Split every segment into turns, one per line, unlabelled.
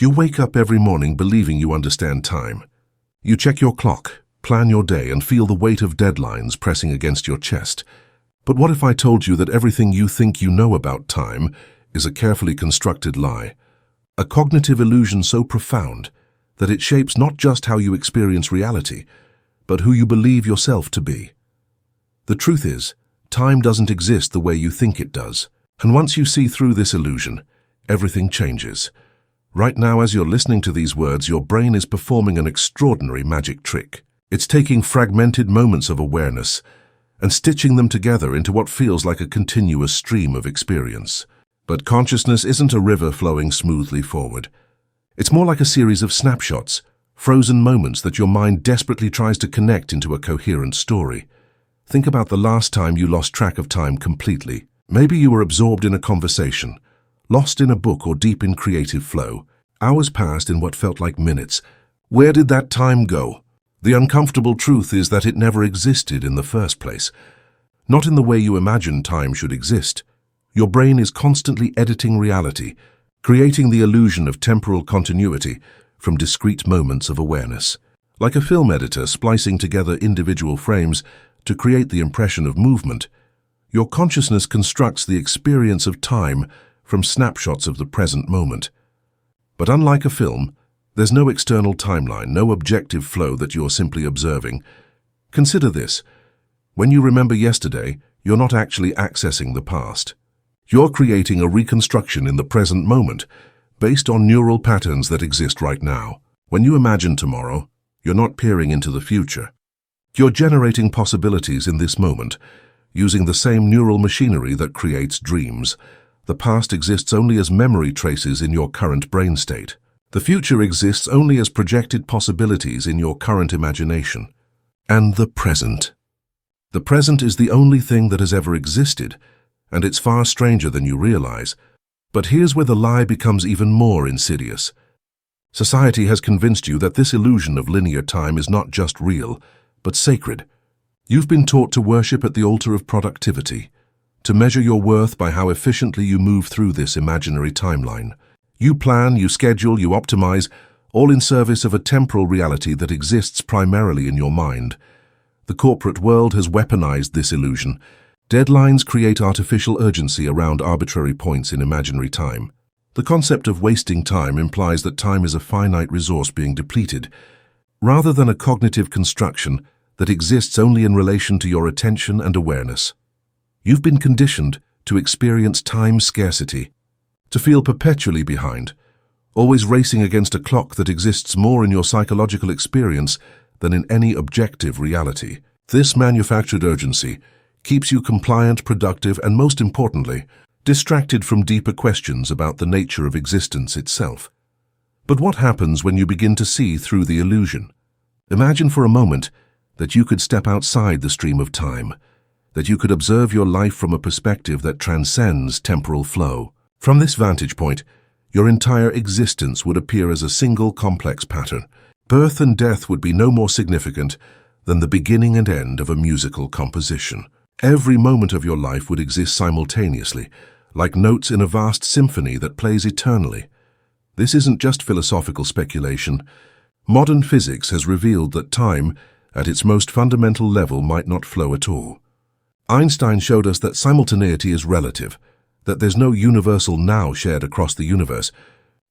You wake up every morning believing you understand time. You check your clock, plan your day, and feel the weight of deadlines pressing against your chest. But what if I told you that everything you think you know about time is a carefully constructed lie? A cognitive illusion so profound that it shapes not just how you experience reality, but who you believe yourself to be. The truth is, time doesn't exist the way you think it does. And once you see through this illusion, everything changes. Right now, as you're listening to these words, your brain is performing an extraordinary magic trick. It's taking fragmented moments of awareness and stitching them together into what feels like a continuous stream of experience. But consciousness isn't a river flowing smoothly forward. It's more like a series of snapshots, frozen moments that your mind desperately tries to connect into a coherent story. Think about the last time you lost track of time completely. Maybe you were absorbed in a conversation, lost in a book, or deep in creative flow. Hours passed in what felt like minutes. Where did that time go? The uncomfortable truth is that it never existed in the first place. Not in the way you imagine time should exist. Your brain is constantly editing reality, creating the illusion of temporal continuity from discrete moments of awareness. Like a film editor splicing together individual frames to create the impression of movement, your consciousness constructs the experience of time from snapshots of the present moment. But unlike a film, there's no external timeline, no objective flow that you're simply observing. Consider this. When you remember yesterday, you're not actually accessing the past. You're creating a reconstruction in the present moment, based on neural patterns that exist right now. When you imagine tomorrow, you're not peering into the future. You're generating possibilities in this moment, using the same neural machinery that creates dreams. The past exists only as memory traces in your current brain state. The future exists only as projected possibilities in your current imagination. And the present. The present is the only thing that has ever existed, and it's far stranger than you realize. But here's where the lie becomes even more insidious. Society has convinced you that this illusion of linear time is not just real, but sacred. You've been taught to worship at the altar of productivity, to measure your worth by how efficiently you move through this imaginary timeline. You plan, you schedule, you optimize, all in service of a temporal reality that exists primarily in your mind. The corporate world has weaponized this illusion. Deadlines create artificial urgency around arbitrary points in imaginary time. The concept of wasting time implies that time is a finite resource being depleted, rather than a cognitive construction that exists only in relation to your attention and awareness. You've been conditioned to experience time scarcity, to feel perpetually behind, always racing against a clock that exists more in your psychological experience than in any objective reality. This manufactured urgency keeps you compliant, productive, and most importantly, distracted from deeper questions about the nature of existence itself. But what happens when you begin to see through the illusion? Imagine for a moment that you could step outside the stream of time, that you could observe your life from a perspective that transcends temporal flow. From this vantage point, your entire existence would appear as a single complex pattern. Birth and death would be no more significant than the beginning and end of a musical composition. Every moment of your life would exist simultaneously, like notes in a vast symphony that plays eternally. This isn't just philosophical speculation. Modern physics has revealed that time, at its most fundamental level, might not flow at all. Einstein showed us that simultaneity is relative, that there's no universal now shared across the universe.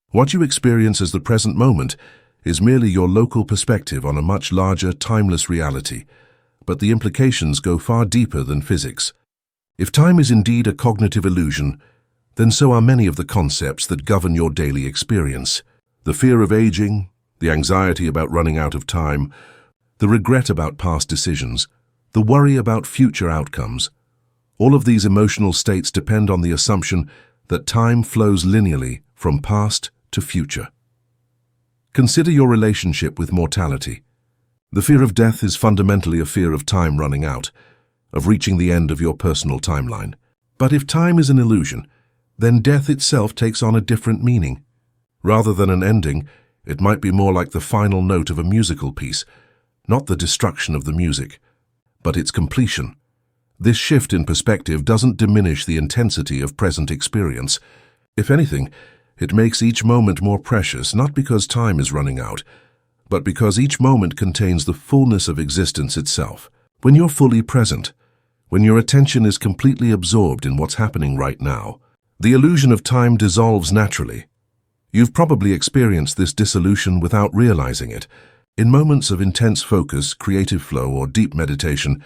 What you experience as the present moment is merely your local perspective on a much larger, timeless reality, but the implications go far deeper than physics. If time is indeed a cognitive illusion, then so are many of the concepts that govern your daily experience. The fear of aging, the anxiety about running out of time, the regret about past decisions, the worry about future outcomes. All of these emotional states depend on the assumption that time flows linearly from past to future. Consider your relationship with mortality. The fear of death is fundamentally a fear of time running out, of reaching the end of your personal timeline. But if time is an illusion, then death itself takes on a different meaning. Rather than an ending, it might be more like the final note of a musical piece, not the destruction of the music, but its completion. This shift in perspective doesn't diminish the intensity of present experience. If anything, It makes each moment more precious, not because time is running out, but because each moment contains the fullness of existence itself. When you're fully present, when your attention is completely absorbed in what's happening right now, the illusion of time dissolves naturally. You've probably experienced this dissolution without realizing it. In moments of intense focus, creative flow, or deep meditation,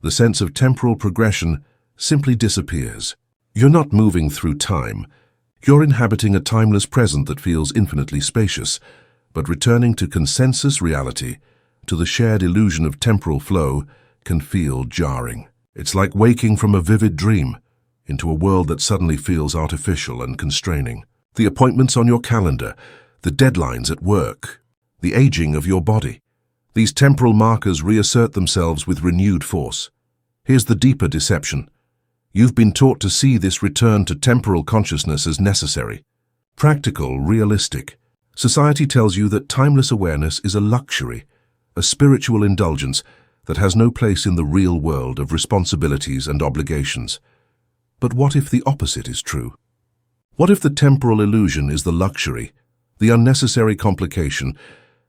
the sense of temporal progression simply disappears. You're not moving through time. You're inhabiting a timeless present that feels infinitely spacious, but returning to consensus reality, to the shared illusion of temporal flow, can feel jarring. It's like waking from a vivid dream into a world that suddenly feels artificial and constraining. The appointments on your calendar, the deadlines at work, the aging of your body. These temporal markers reassert themselves with renewed force. Here's the deeper deception. You've been taught to see this return to temporal consciousness as necessary. Practical, realistic. Society tells you that timeless awareness is a luxury, a spiritual indulgence that has no place in the real world of responsibilities and obligations. But what if the opposite is true? What if the temporal illusion is the luxury, the unnecessary complication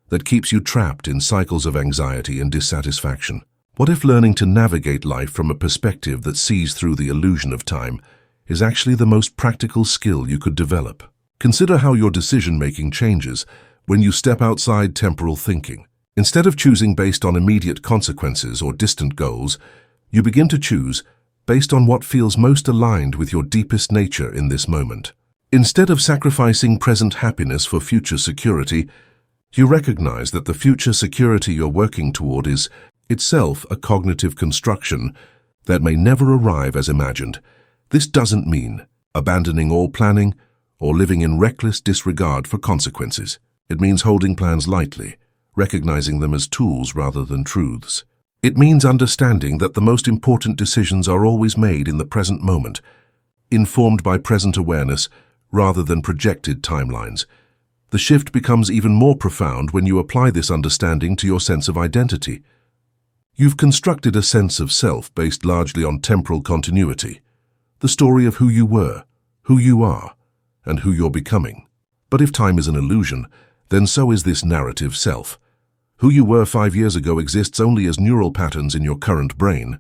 that keeps you trapped in cycles of anxiety and dissatisfaction? What if learning to navigate life from a perspective that sees through the illusion of time is actually the most practical skill you could develop? Consider how your decision-making changes when you step outside temporal thinking. Instead of choosing based on immediate consequences or distant goals, you begin to choose based on what feels most aligned with your deepest nature in this moment. Instead of sacrificing present happiness for future security, you recognize that the future security you're working toward is itself a cognitive construction that may never arrive as imagined. This doesn't mean abandoning all planning or living in reckless disregard for consequences. It means holding plans lightly, recognizing them as tools rather than truths. It means understanding that the most important decisions are always made in the present moment, informed by present awareness rather than projected timelines. The shift becomes even more profound when you apply this understanding to your sense of identity. You've constructed a sense of self based largely on temporal continuity, the story of who you were, who you are, and who you're becoming. But if time is an illusion, then so is this narrative self. Who you were 5 years ago exists only as neural patterns in your current brain.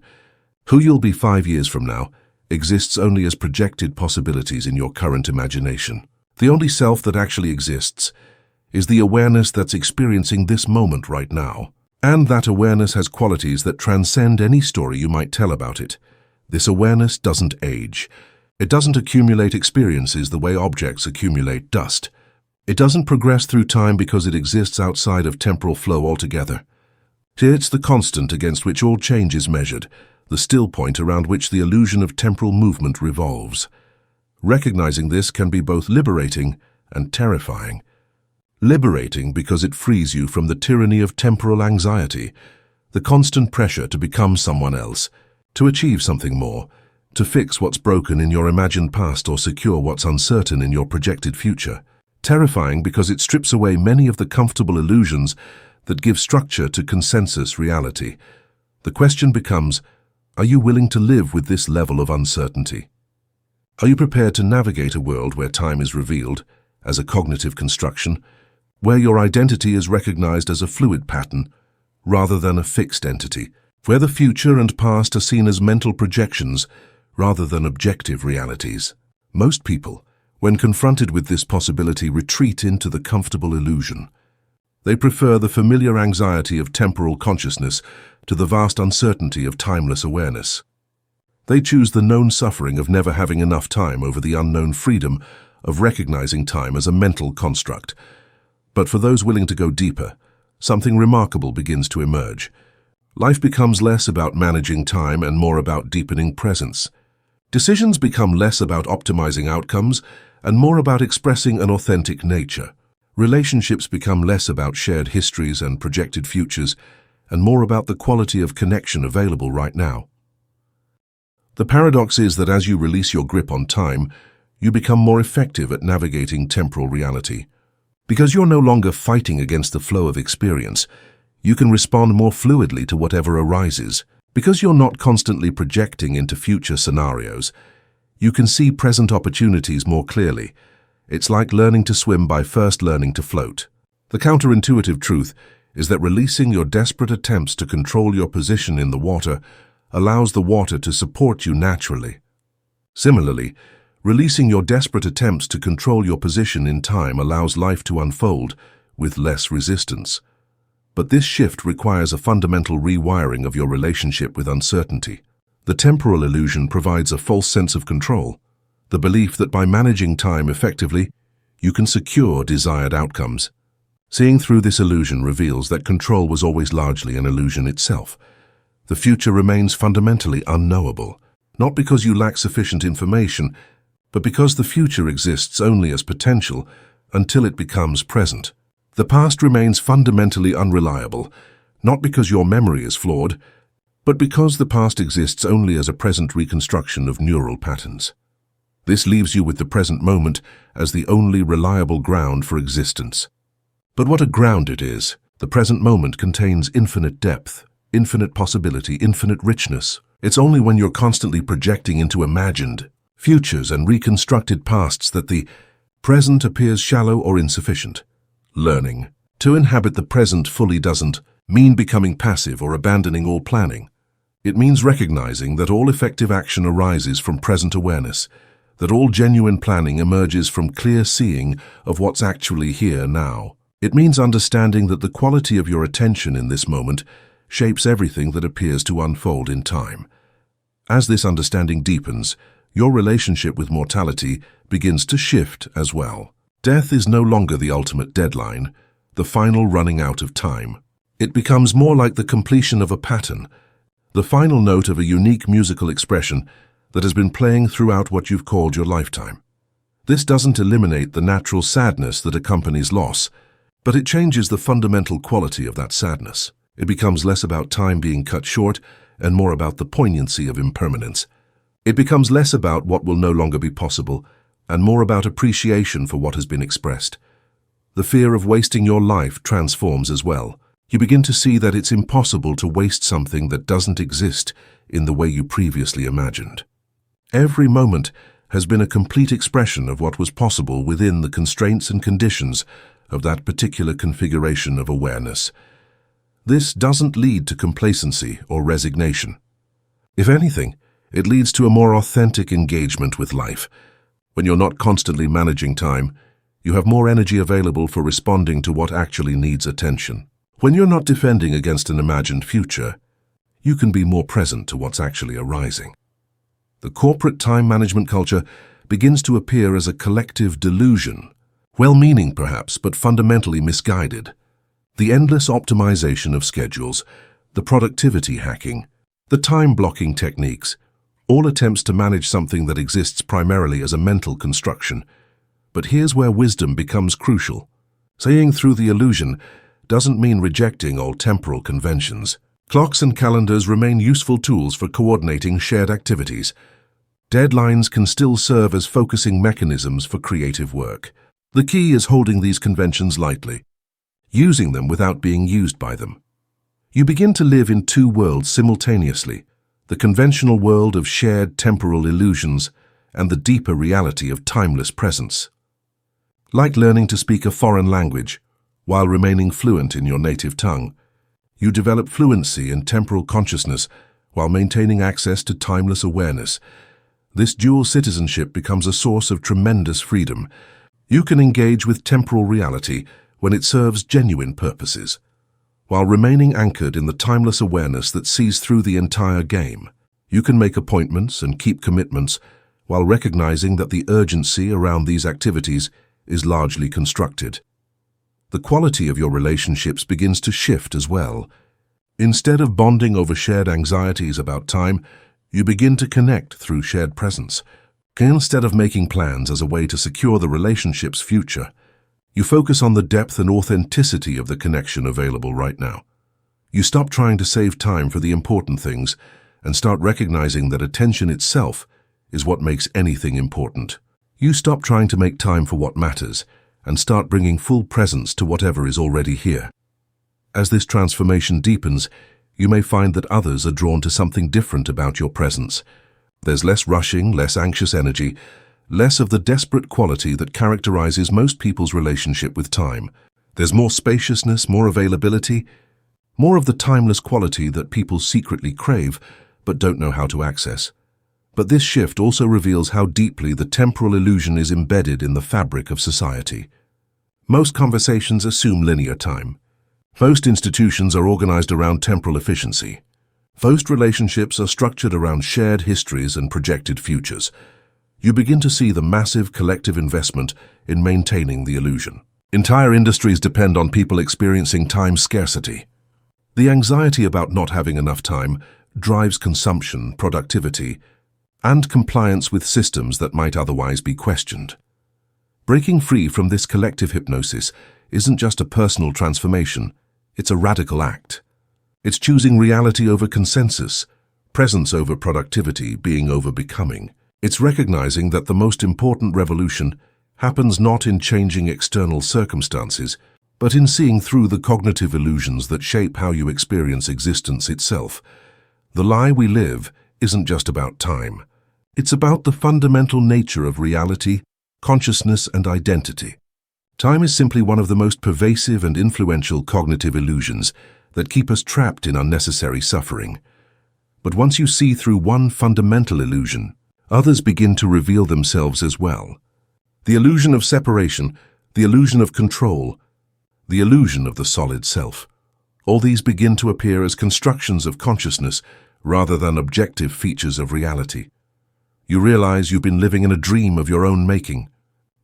Who you'll be 5 years from now exists only as projected possibilities in your current imagination. The only self that actually exists is the awareness that's experiencing this moment right now. And that awareness has qualities that transcend any story you might tell about it. This awareness doesn't age. It doesn't accumulate experiences the way objects accumulate dust. It doesn't progress through time because it exists outside of temporal flow altogether. It's the constant against which all change is measured, the still point around which the illusion of temporal movement revolves. Recognizing this can be both liberating and terrifying. Liberating because it frees you from the tyranny of temporal anxiety, the constant pressure to become someone else, to achieve something more, to fix what's broken in your imagined past or secure what's uncertain in your projected future. Terrifying because it strips away many of the comfortable illusions that give structure to consensus reality. The question becomes, are you willing to live with this level of uncertainty? Are you prepared to navigate a world where time is revealed as a cognitive construction, where your identity is recognized as a fluid pattern rather than a fixed entity, where the future and past are seen as mental projections rather than objective realities? Most people, when confronted with this possibility, retreat into the comfortable illusion. They prefer the familiar anxiety of temporal consciousness to the vast uncertainty of timeless awareness. They choose the known suffering of never having enough time over the unknown freedom of recognizing time as a mental construct. But for those willing to go deeper, something remarkable begins to emerge. Life becomes less about managing time and more about deepening presence. Decisions become less about optimizing outcomes and more about expressing an authentic nature. Relationships become less about shared histories and projected futures and more about the quality of connection available right now. The paradox is that as you release your grip on time, you become more effective at navigating temporal reality. Because you're no longer fighting against the flow of experience, you can respond more fluidly to whatever arises. Because you're not constantly projecting into future scenarios, you can see present opportunities more clearly, It's like learning to swim by first learning to float. The counterintuitive truth is that releasing your desperate attempts to control your position in the water allows the water to support you naturally. Similarly, releasing your desperate attempts to control your position in time allows life to unfold with less resistance. But this shift requires a fundamental rewiring of your relationship with uncertainty. The temporal illusion provides a false sense of control, the belief that by managing time effectively, you can secure desired outcomes. Seeing through this illusion reveals that control was always largely an illusion itself. The future remains fundamentally unknowable, not because you lack sufficient information, but because the future exists only as potential until it becomes present. The past remains fundamentally unreliable, not because your memory is flawed, but because the past exists only as a present reconstruction of neural patterns. This leaves you with the present moment as the only reliable ground for existence. But what a ground it is! The present moment contains infinite depth, infinite possibility, infinite richness. It's only when you're constantly projecting into imagined futures and reconstructed pasts that the present appears shallow or insufficient. Learning to inhabit the present fully doesn't mean becoming passive or abandoning all planning. It means recognizing that all effective action arises from present awareness, that all genuine planning emerges from clear seeing of what's actually here now. It means understanding that the quality of your attention in this moment shapes everything that appears to unfold in time. As this understanding deepens, your relationship with mortality begins to shift as well. Death is no longer the ultimate deadline, the final running out of time. It becomes more like the completion of a pattern, the final note of a unique musical expression that has been playing throughout what you've called your lifetime. This doesn't eliminate the natural sadness that accompanies loss, but it changes the fundamental quality of that sadness. It becomes less about time being cut short and more about the poignancy of impermanence. It becomes less about what will no longer be possible and more about appreciation for what has been expressed. The fear of wasting your life transforms as well. You begin to see that it's impossible to waste something that doesn't exist in the way you previously imagined. Every moment has been a complete expression of what was possible within the constraints and conditions of that particular configuration of awareness. This doesn't lead to complacency or resignation. If anything, it leads to a more authentic engagement with life. When you're not constantly managing time, you have more energy available for responding to what actually needs attention. When you're not defending against an imagined future, you can be more present to what's actually arising. The corporate time management culture begins to appear as a collective delusion, well-meaning perhaps, but fundamentally misguided. The endless optimization of schedules, the productivity hacking, the time-blocking techniques, all attempts to manage something that exists primarily as a mental construction. But here's where wisdom becomes crucial. Seeing through the illusion doesn't mean rejecting old temporal conventions. Clocks and calendars remain useful tools for coordinating shared activities. Deadlines can still serve as focusing mechanisms for creative work. The key is holding these conventions lightly, using them without being used by them. You begin to live in two worlds simultaneously, the conventional world of shared temporal illusions and the deeper reality of timeless presence. Like learning to speak a foreign language while remaining fluent in your native tongue, you develop fluency in temporal consciousness while maintaining access to timeless awareness. This dual citizenship becomes a source of tremendous freedom. You can engage with temporal reality when it serves genuine purposes, while remaining anchored in the timeless awareness that sees through the entire game. You can make appointments and keep commitments while recognizing that the urgency around these activities is largely constructed. The quality of your relationships begins to shift as well. Instead of bonding over shared anxieties about time, you begin to connect through shared presence. Instead of making plans as a way to secure the relationship's future, you focus on the depth and authenticity of the connection available right now. You stop trying to save time for the important things and start recognizing that attention itself is what makes anything important. You stop trying to make time for what matters and start bringing full presence to whatever is already here. As this transformation deepens, you may find that others are drawn to something different about your presence. There's less rushing, less anxious energy, less of the desperate quality that characterizes most people's relationship with time. There's more spaciousness, more availability, more of the timeless quality that people secretly crave but don't know how to access. But this shift also reveals how deeply the temporal illusion is embedded in the fabric of society. Most conversations assume linear time. Most institutions are organized around temporal efficiency. Most relationships are structured around shared histories and projected futures. You begin to see the massive collective investment in maintaining the illusion. Entire industries depend on people experiencing time scarcity. The anxiety about not having enough time drives consumption, productivity, and compliance with systems that might otherwise be questioned. Breaking free from this collective hypnosis isn't just a personal transformation, it's a radical act. It's choosing reality over consensus, presence over productivity, being over becoming. It's recognizing that the most important revolution happens not in changing external circumstances, but in seeing through the cognitive illusions that shape how you experience existence itself. The lie we live isn't just about time. It's about the fundamental nature of reality, consciousness, and identity. Time is simply one of the most pervasive and influential cognitive illusions that keep us trapped in unnecessary suffering. But once you see through one fundamental illusion, others begin to reveal themselves as well. The illusion of separation, the illusion of control, the illusion of the solid self. All these begin to appear as constructions of consciousness rather than objective features of reality. You realize you've been living in a dream of your own making,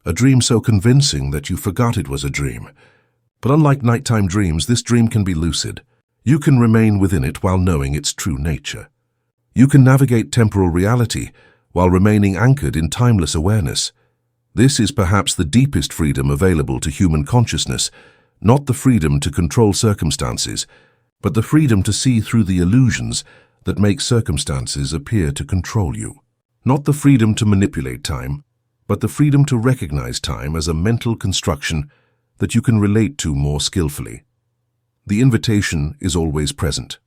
a dream so convincing that you forgot it was a dream. But unlike nighttime dreams, this dream can be lucid. You can remain within it while knowing its true nature. You can navigate temporal reality while remaining anchored in timeless awareness. This is perhaps the deepest freedom available to human consciousness, not the freedom to control circumstances, but the freedom to see through the illusions that make circumstances appear to control you. Not the freedom to manipulate time, but the freedom to recognize time as a mental construction that you can relate to more skillfully. The invitation is always present.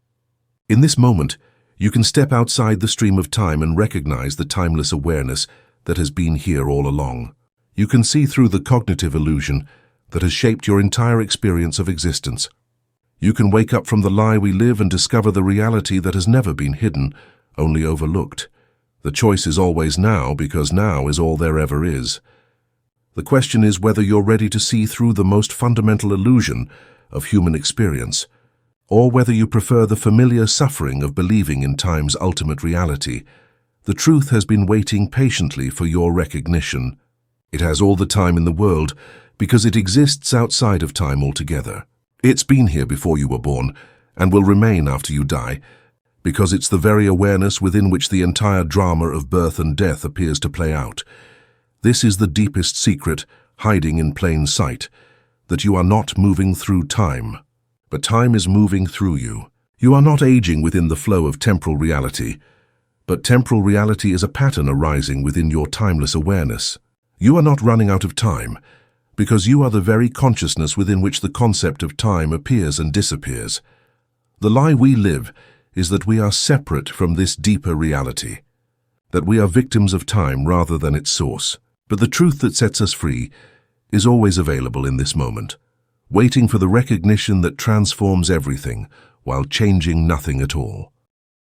In this moment, you can step outside the stream of time and recognize the timeless awareness that has been here all along. You can see through the cognitive illusion that has shaped your entire experience of existence. You can wake up from the lie we live and discover the reality that has never been hidden, only overlooked. The choice is always now, because now is all there ever is. The question is whether you're ready to see through the most fundamental illusion of human experience, or whether you prefer the familiar suffering of believing in time's ultimate reality. The truth has been waiting patiently for your recognition. It has all the time in the world because it exists outside of time altogether. It's been here before you were born and will remain after you die, because it's the very awareness within which the entire drama of birth and death appears to play out. This is the deepest secret, hiding in plain sight, that you are not moving through time, but time is moving through you. You are not aging within the flow of temporal reality, but temporal reality is a pattern arising within your timeless awareness. You are not running out of time, because you are the very consciousness within which the concept of time appears and disappears. The lie we live is that we are separate from this deeper reality, that we are victims of time rather than its source. But the truth that sets us free is always available in this moment, waiting for the recognition that transforms everything while changing nothing at all.